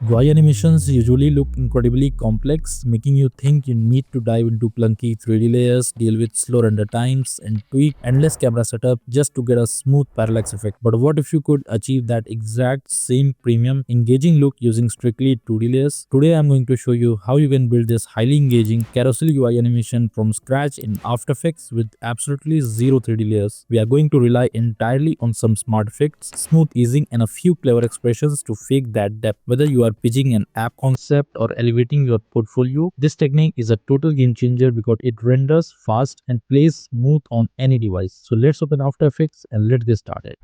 UI animations usually look incredibly complex, making you think you need to dive into clunky 3D layers, deal with slow render times, and tweak endless camera setup just to get a smooth parallax effect. But what if you could achieve that exact same premium, engaging look using strictly 2D layers? Today I'm going to show you how you can build this highly engaging carousel UI animation from scratch in After Effects with absolutely zero 3D layers. We are going to rely entirely on some smart effects, smooth easing, and a few clever expressions to fake that depth. Whether you are pitching an app concept or elevating your portfolio, this technique is a total game changer because it renders fast and plays smooth on any device. So let's open After Effects and let's get started.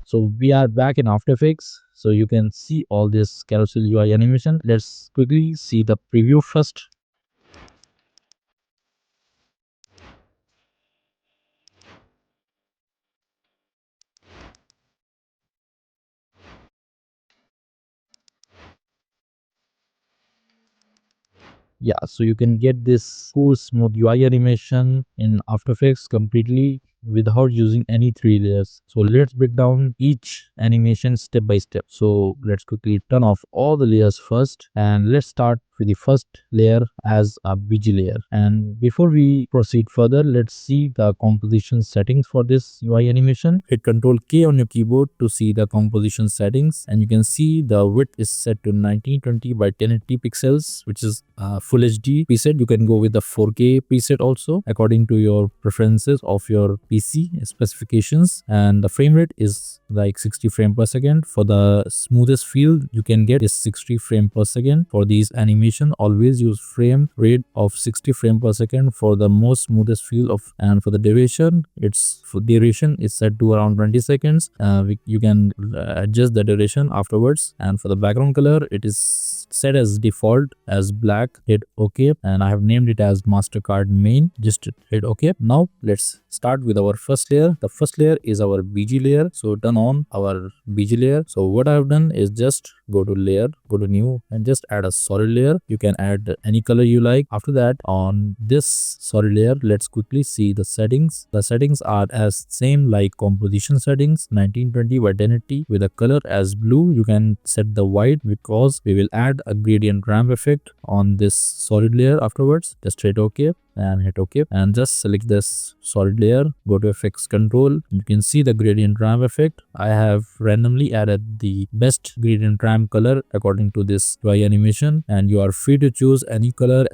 So we are back in After Effects. So you can see all this carousel UI animation. Let's quickly see the preview first. Yeah, so you can get this cool smooth UI animation in After Effects completely without using any 3 layers. So let's break down each animation step by step. So let's quickly turn off all the layers first, and let's start with the first layer as a BG layer. And before we proceed further, let's see the composition settings for this UI animation. Hit Ctrl K on your keyboard to see the composition settings, and you can see the width is set to 1920 by 1080 pixels, which is full HD preset. You can go with the 4K preset also according to your preferences of your PC specifications, and the frame rate is like 60 frame per second. For the smoothest feel you can get is 60 frame per second. For these animation, always use frame rate of 60 frame per second for the most smoothest feel of. And for the duration, duration is set to around 20 seconds. You can adjust the duration afterwards. And for the background color, it is set as default as black. Hit OK, and I have named it as Mastercard main. Just hit OK. Now let's start with our first layer. The first layer is our BG layer. So turn on our BG layer. So what I have done is just go to layer, go to new, and just add a solid layer. You can add any color you like. After that, on this solid layer, let's quickly see the settings. The settings are as same like composition settings, 1920 by 1080 with a color as blue. You can set the white because we will add a gradient ramp effect on this solid layer afterwards. Just hit OK and hit OK, and just select this solid layer, go to effects control. You can see the gradient ramp effect. I have randomly added the best gradient ramp color according to this UI animation, and you are free to choose any color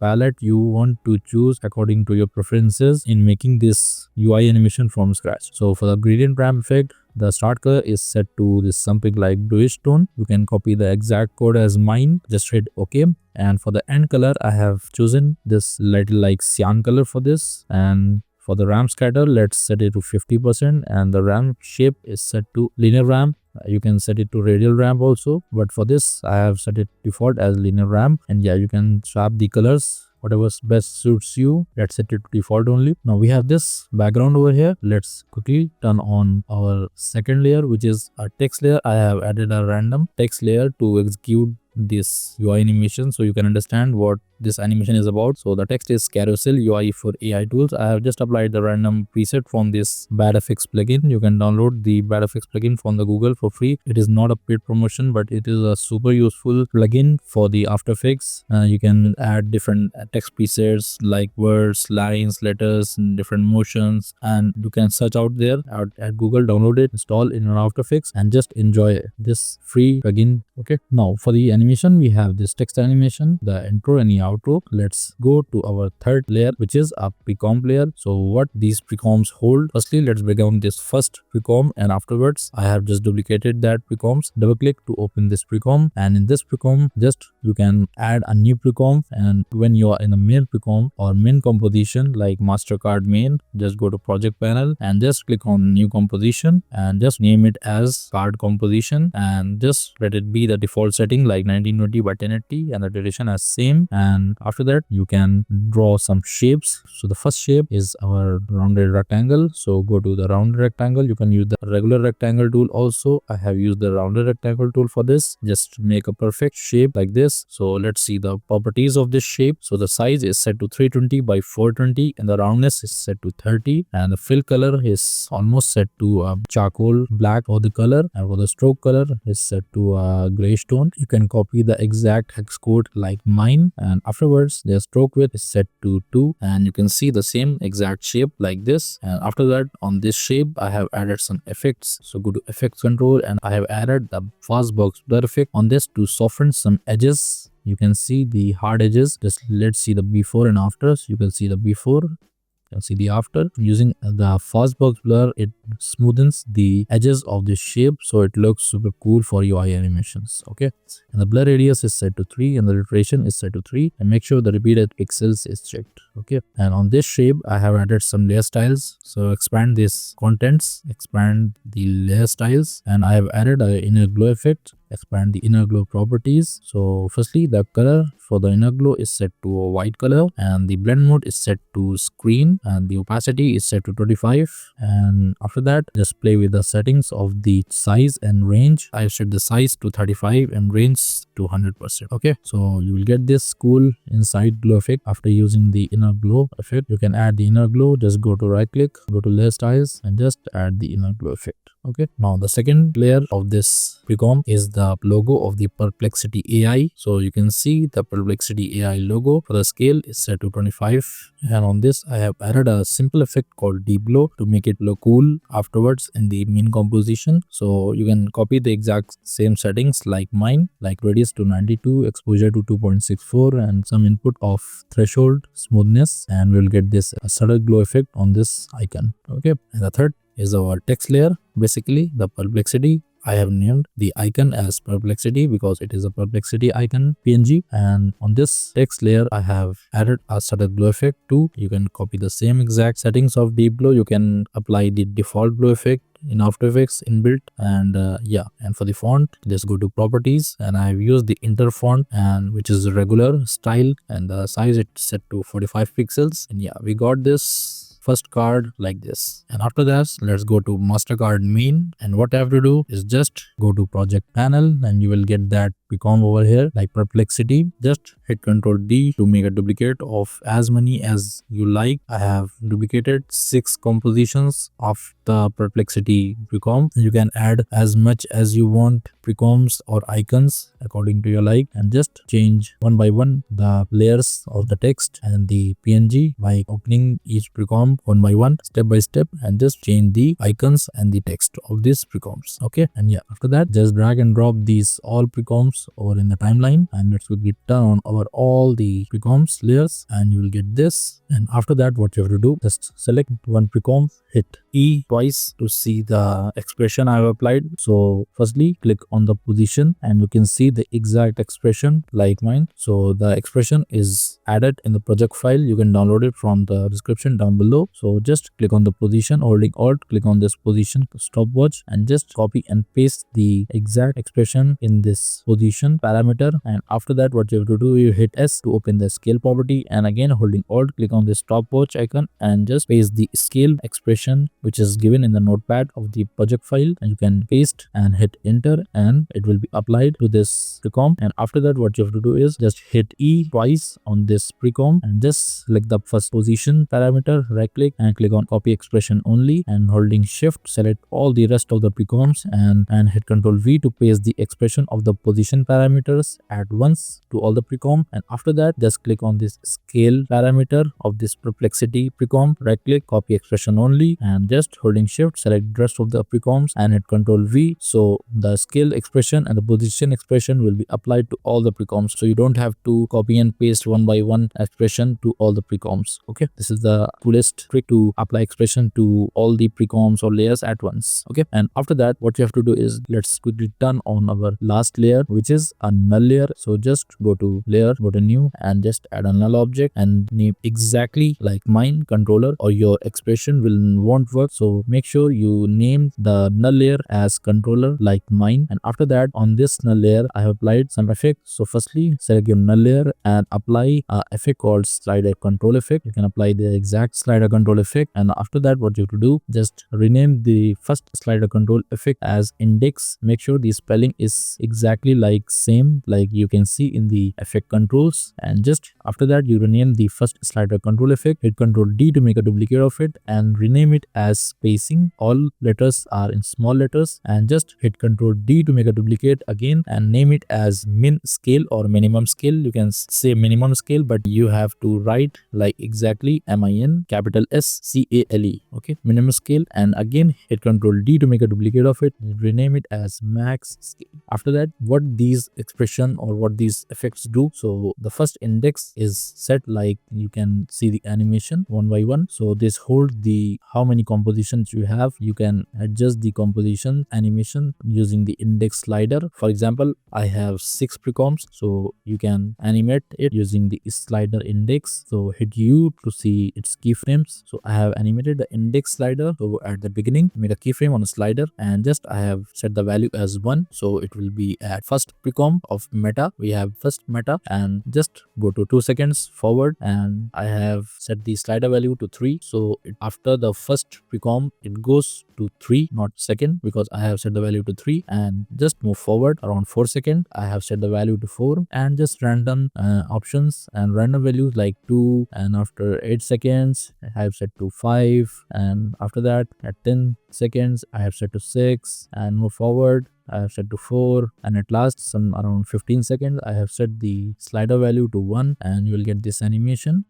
palette you want to choose according to your preferences in making this UI animation from scratch. So for the gradient ramp effect, the start color is set to this something like bluish tone. You can copy the exact code as mine. Just hit OK. And for the end color, I have chosen this little like cyan color for this. And for the ramp scatter, let's set it to 50%, and the ramp shape is set to linear ramp. You can set it to radial ramp also, but for this I have set it default as linear ramp. And yeah, you can swap the colors whatever best suits you. Let's set it to default only. Now we have this background over here. Let's quickly turn on our second layer, which is a text layer. I have added a random text layer to execute this UI animation so you can understand what this animation is about. So the text is Carousel UI for AI tools. I have just applied the random preset from this BadFX plugin. You can download the BadFX plugin from the Google for free. It is not a paid promotion, but it is a super useful plugin for the After Effects. You can add different text presets like words, lines, letters, and different motions, and you can search out there at Google, download it, install in your After Effects, and just enjoy this free plugin. Okay, now for the animation, we have this text animation, the intro and the outro. Let's go to our third layer, which is a precomp layer. So what these precomps hold? Firstly, let's break down this first precomp, and afterwards I have just duplicated that precomps. Double click to open this precomp, and in this precomp, just you can add a new precomp. And when you are in a main precomp or main composition like Mastercard main, just go to project panel and just click on new composition and just name it as card composition, and just let it be the default setting like 1920 by 1080 and the duration as same. And And after that, you can draw some shapes. So the first shape is our rounded rectangle. So go to the rounded rectangle. You can use the regular rectangle tool also. I have used the rounded rectangle tool for this. Just make a perfect shape like this. So let's see the properties of this shape. So the size is set to 320 by 420 and the roundness is set to 30 and the fill color is almost set to charcoal black for the color, and for the stroke color is set to gray stone. You can copy the exact hex code like mine, and afterwards the stroke width is set to 2 and you can see the same exact shape like this. And after that, on this shape I have added some effects. So go to effects control and I have added the fast box blur effect on this to soften some edges. You can see the hard edges. Just let's see the before and after. So you can see the before, you can see the after. Using the fastbox blur, it smoothens the edges of the shape so it looks super cool for UI animations. Okay, and the blur radius is set to 3 and the iteration is set to 3, and make sure the repeated pixels is checked. Okay, and on this shape I have added some layer styles. So expand this contents, expand the layer styles, and I have added an inner glow effect. Expand the inner glow properties. So firstly, the color for the inner glow is set to a white color and the blend mode is set to screen and the opacity is set to 25. And after that, just play with the settings of the size and range. I set the size to 35 and range to 100%. Okay, so you will get this cool inside glow effect after using the inner glow effect. You can add the inner glow. Just go to right click, go to layer styles and just add the inner glow effect. Okay, now the second layer of this precom is the logo of the Perplexity AI. So you can see the Perplexity AI logo. For the scale is set to 25, and on this I have added a simple effect called deep glow to make it look cool afterwards in the main composition. So you can copy the exact same settings like mine, like radius to 92, exposure to 2.64 and some input of threshold smoothness, and we'll get this subtle glow effect on this icon. Okay, and the third is our text layer. Basically the perplexity, I have named the icon as perplexity because it is a perplexity icon PNG, and on this text layer I have added a subtle glow effect too. You can copy the same exact settings of deep glow. You can apply the default glow effect in After Effects inbuilt, and yeah, and for the font just go to properties and I've used the inter font, and which is regular style, and the size it's set to 45 pixels, and yeah, we got this first card like this. And after that, let's go to MasterCard main, and what I have to do is just go to project panel and you will get that precom over here like perplexity. Just hit Ctrl D to make a duplicate of as many as you like. I have duplicated 6 compositions of the perplexity precom. You can add as much as you want precoms or icons according to your like, and just change one by one the layers of the text and the PNG by opening each precom one by one, step by step, and just change the icons and the text of these precoms. Okay, and yeah, after that just drag and drop these all precoms over in the timeline, and let's quickly turn on over all the precoms layers and you will get this. And after that, what you have to do, just select one precom, hit E twice to see the expression I have applied. So firstly click on the position and you can see the exact expression like mine. So the expression is added in the project file. You can download it from the description down below. So just click on the position, holding Alt, click on this position stopwatch and just copy and paste the exact expression in this position parameter. And after that, what you have to do, you hit S to open the scale property, and again holding Alt, click on this stopwatch icon and just paste the scale expression which is given in the notepad of the project file, and you can paste and hit enter and it will be applied to this precom. And after that, what you have to do is just hit E twice on this precom and just select the first position parameter, right click and click on copy expression only, and holding shift select all the rest of the precoms and hit Ctrl V to paste the expression of the position parameters at once to all the precom. And after that, just click on this scale parameter of this perplexity precom, right click, copy expression only, and just holding shift select rest of the precoms and hit Ctrl V. So the scale expression and the position expression will be applied to all the precoms, so you don't have to copy and paste one by one expression to all the precoms. Okay, this is the coolest trick to apply expression to all the precoms or layers at once. Okay, and after that, what you have to do is let's quickly turn on our last layer, which which is a null layer. So just go to layer, go to new, and just add a null object and name exactly like mine controller, or your expression won't work. So make sure you name the null layer as controller like mine. And after that, on this null layer, I have applied some effect. So firstly, select your null layer and apply a effect called slider control effect. You can apply the exact slider control effect. And after that, what you have to do, just rename the first slider control effect as index. Make sure the spelling is exactly like same like you can see in the effect controls. And just after that, you rename the first slider control effect, hit Ctrl D to make a duplicate of it and rename it as spacing. All letters are in small letters, and just hit Ctrl D to make a duplicate again and name it as min scale or minimum scale. You can say minimum scale, but you have to write like exactly MIN capital SCALE. Okay, minimum scale. And again hit Ctrl D to make a duplicate of it, rename it as max scale. After that, what these expression or what these effects do, so the first index is set like you can see the animation one by one. So this hold the how many compositions you have. You can adjust the composition animation using the index slider. For example, I have 6 precoms, so you can animate it using the slider index. So hit U to see its keyframes. So I have animated the index slider. So at the beginning, made a keyframe on a slider, and just I have set the value as 1. So it will be at first precomp of meta. We have first meta, and just go to 2 seconds forward, and I have set the slider value to 3. So after the first precomp, it goes to 3, not second, because I have set the value to 3. And just move forward around 4 seconds, I have set the value to 4, and just random options and random values like 2. And after 8 seconds, I have set to 5, and after that at 10 seconds, I have set to 6, and move forward, I have set to 4, and at last some around 15 seconds, I have set the slider value to 1, and you will get this animation.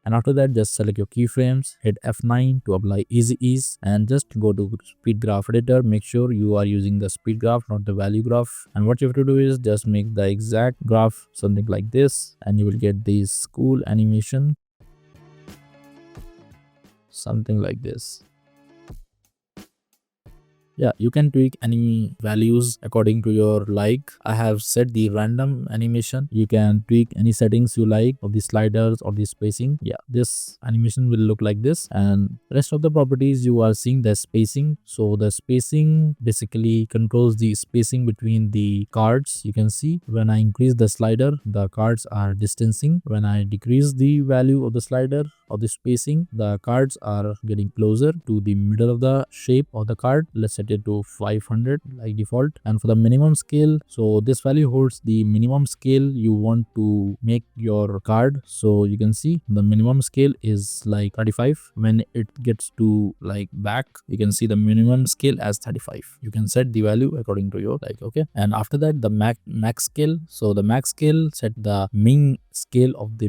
And after that, just select your keyframes, hit F9 to apply easy ease, and just go to speed graph editor. Make sure you are using the speed graph, not the value graph. And what you have to do is just make the exact graph something like this, and you will get this cool animation, something like this. Yeah, you can tweak any values according to your like. I have set the random animation. You can tweak any settings you like of the sliders or the spacing. Yeah, this animation will look like this, and rest of the properties you are seeing the spacing. So the spacing basically controls the spacing between the cards. You can see when I increase the slider, the cards are distancing. When I decrease the value of the slider or the spacing, the cards are getting closer to the middle of the shape of the card. Let's set it to 500 like default. And for the minimum scale, so this value holds the minimum scale you want to make your card. So you can see the minimum scale is like 35. When it gets to like back, you can see the minimum scale as 35. You can set the value according to your like. Okay, and after that, the max scale. So the max scale, set the min scale of the